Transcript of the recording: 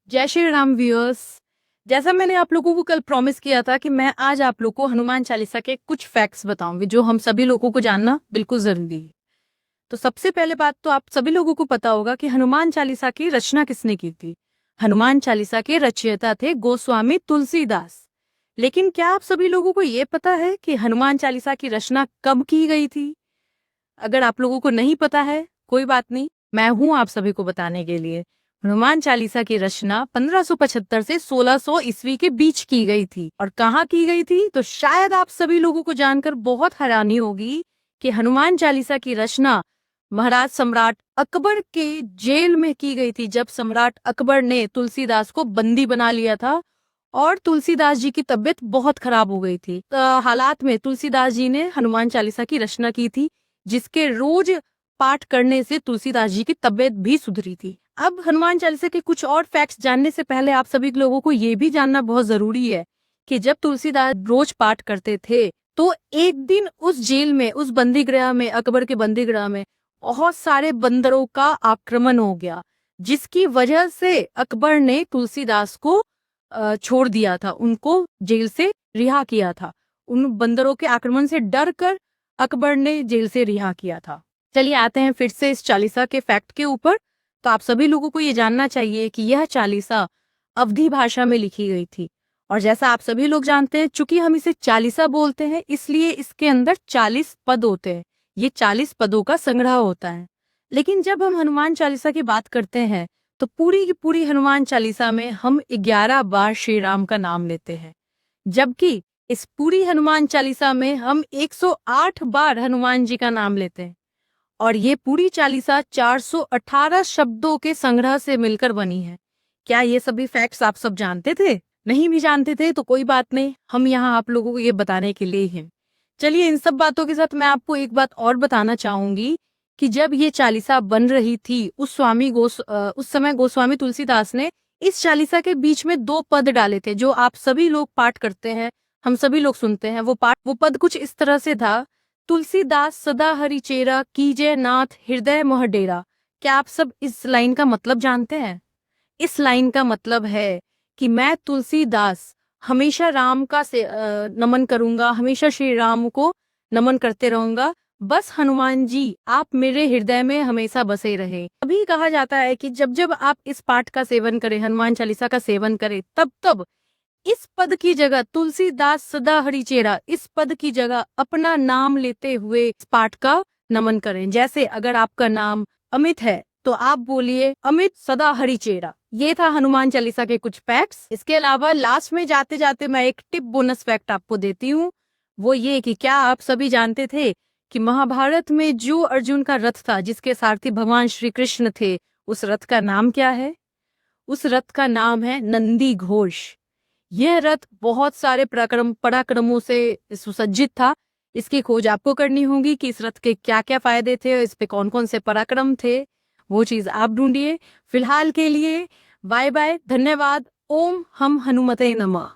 जय श्री राम व्यूअर्स। जैसा मैंने आप लोगों को कल प्रॉमिस किया था कि मैं आज आप लोगों को हनुमान चालीसा के कुछ फैक्ट्स बताऊंगी जो हम सभी लोगों को जानना बिल्कुल जरूरी है। तो सबसे पहले बात तो आप सभी लोगों को पता होगा कि हनुमान चालीसा की रचना किसने की थी। हनुमान चालीसा के रचयिता थे गोस्वामी तुलसीदास। लेकिन क्या आप सभी लोगों को ये पता है कि हनुमान चालीसा की रचना कब की गई थी? अगर आप लोगों को नहीं पता है कोई बात नहीं, मैं हूं आप सभी को बताने के लिए। हनुमान चालीसा की रचना 1575 से 1600 ईस्वी के बीच की गई थी। और कहाँ की गई थी तो शायद आप सभी लोगों को जानकर बहुत हैरानी होगी कि हनुमान चालीसा की रचना महाराज सम्राट अकबर के जेल में की गई थी, जब सम्राट अकबर ने तुलसीदास को बंदी बना लिया था और तुलसीदास जी की तबीयत बहुत खराब हो गई थी। हालात में तुलसीदास जी ने हनुमान चालीसा की रचना की थी, जिसके रोज पाठ करने से तुलसीदास जी की तबीयत भी सुधरी थी। अब हनुमान चालीसा के कुछ और फैक्ट्स जानने से पहले आप सभी लोगों को ये भी जानना बहुत जरूरी है कि जब तुलसीदास रोज पाठ करते थे तो एक दिन उस जेल में, उस बंदीगृह में, अकबर के बंदीगृह में बहुत सारे बंदरों का आक्रमण हो गया, जिसकी वजह से अकबर ने तुलसीदास को छोड़ दिया था, उनको जेल से रिहा किया था। उन बंदरों के आक्रमण से डर कर अकबर ने जेल से रिहा किया था। चलिए आते हैं फिर से इस चालीसा के फैक्ट के ऊपर। तो आप सभी लोगों को ये जानना चाहिए कि यह चालीसा अवधी भाषा में लिखी गई थी। और जैसा आप सभी लोग जानते हैं, चूंकि हम इसे चालीसा बोलते हैं इसलिए इसके अंदर 40 पद होते हैं। ये 40 पदों का संग्रह होता है। लेकिन जब हम हनुमान चालीसा की बात करते हैं तो पूरी की पूरी हनुमान चालीसा में हम 11 बार श्री राम का नाम लेते हैं, जबकि इस पूरी हनुमान चालीसा में हम 108 बार हनुमान जी का नाम लेते हैं। और ये पूरी चालीसा 418 शब्दों के संग्रह से मिलकर बनी है। क्या ये सभी फैक्ट्स आप सब जानते थे? नहीं भी जानते थे तो कोई बात नहीं, हम यहाँ आप लोगों को ये बताने के लिए हैं। चलिए इन सब बातों के साथ मैं आपको एक बात और बताना चाहूंगी कि जब ये चालीसा बन रही थी उस समय गोस्वामी तुलसीदास ने इस चालीसा के बीच में 2 पद डाले थे जो आप सभी लोग पाठ करते हैं, हम सभी लोग सुनते हैं। वो पद कुछ इस तरह से था, तुलसीदास सदा हरि चेरा कीजय नाथ हृदय मोह डेरा। क्या आप सब इस लाइन का मतलब जानते हैं? इस लाइन का मतलब है कि मैं तुलसीदास हमेशा राम का नमन करूंगा, हमेशा श्री राम को नमन करते रहूंगा। बस हनुमान जी आप मेरे हृदय में हमेशा बसे रहे। अभी कहा जाता है कि जब जब आप इस पाठ का सेवन करें, हनुमान चालीसा का सेवन करें, तब तब इस पद की जगह तुलसीदास सदा हरिचेरा, इस पद की जगह अपना नाम लेते हुए इस पाठ का नमन करें। जैसे अगर आपका नाम अमित है तो आप बोलिए अमित सदा हरिचेरा। ये था हनुमान चालीसा के कुछ फैक्ट्स। इसके अलावा लास्ट में जाते जाते मैं एक टिप बोनस फैक्ट आपको देती हूँ। वो ये कि क्या आप सभी जानते थे कि महाभारत में जो अर्जुन का रथ था, जिसके सारथी भगवान श्री कृष्ण थे, उस रथ का नाम क्या है? उस रथ का नाम है नंदी घोष। यह रथ बहुत सारे पराक्रमों से सुसज्जित था। इसकी खोज आपको करनी होगी कि इस रथ के क्या क्या फायदे थे और इस पे कौन कौन से पराक्रम थे, वो चीज आप ढूंढिए। फिलहाल के लिए बाय बाय, धन्यवाद। ओम हम हनुमते नमः।